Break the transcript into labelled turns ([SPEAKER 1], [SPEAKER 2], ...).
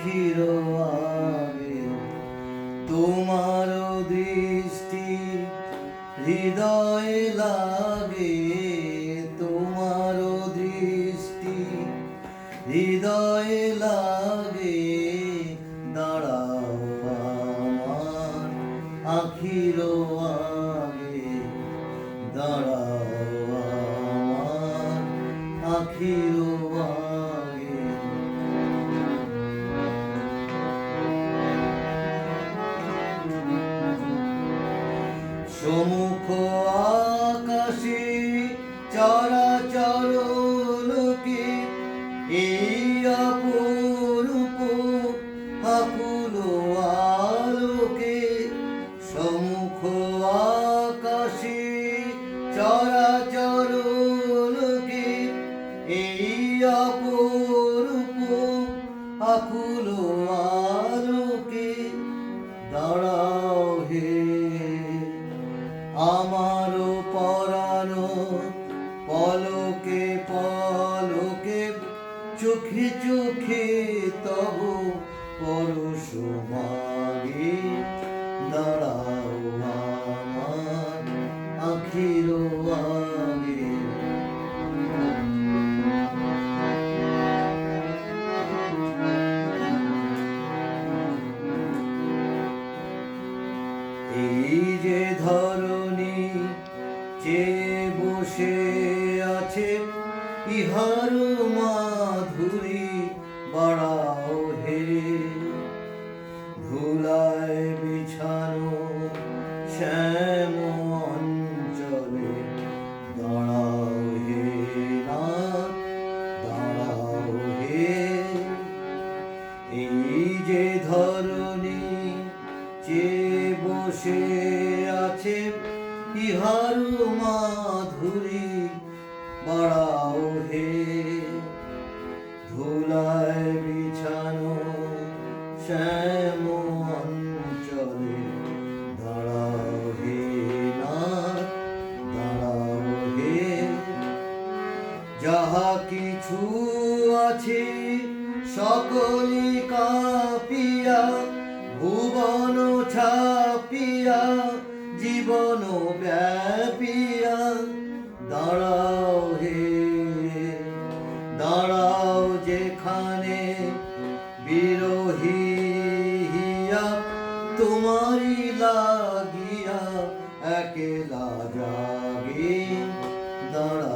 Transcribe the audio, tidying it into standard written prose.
[SPEAKER 1] আখির আগে তোমার দৃষ্টি হৃদয়ে লাগে, তোমার দৃষ্টি হৃদয়ে লাগে। দাঁড়াও আমার আখির আগে, দাঁড়াও আমার আখির আগে। সমুখ আকাশে চরাচর লোকে এই অপরূপ আকুল আলোকে। সমুখ আকাশে চরাচর লোকে এই অপরূপ আকুল আলোকে। দাঁড়াও হে আমার পরানো, পলকে পলকে চোখে চোখে তব পরশ মাগে। দাঁড়াও আমার আখির আগে। এই যে ধরণী চেয়ে বসে আছে, ইহার মাধুরী বাড়াও হে। ধুলায় বিছানো শ্যাম অঞ্চলে দাঁড়াও হে নাথ, দাঁড়াও হে। এই যে ধরণী চেয়ে বসে আছে, ইহার মাধুরী বাড়াও হে। ধুলায় বিছানো শ্যাম অঞ্চলে দাঁড়াও হে নাথ, দাঁড়াও হে। যাহা কিছু আছে সকলি কাঁপিয়া, ভুবন ছাপিয়া জীবন ব্যাপিয়া। দাঁড়াও হে, দাঁড়াও যেখানে বিরহী হিয়া, তোমারি লাগিয়া একলা জাগে। দাঁড়াও।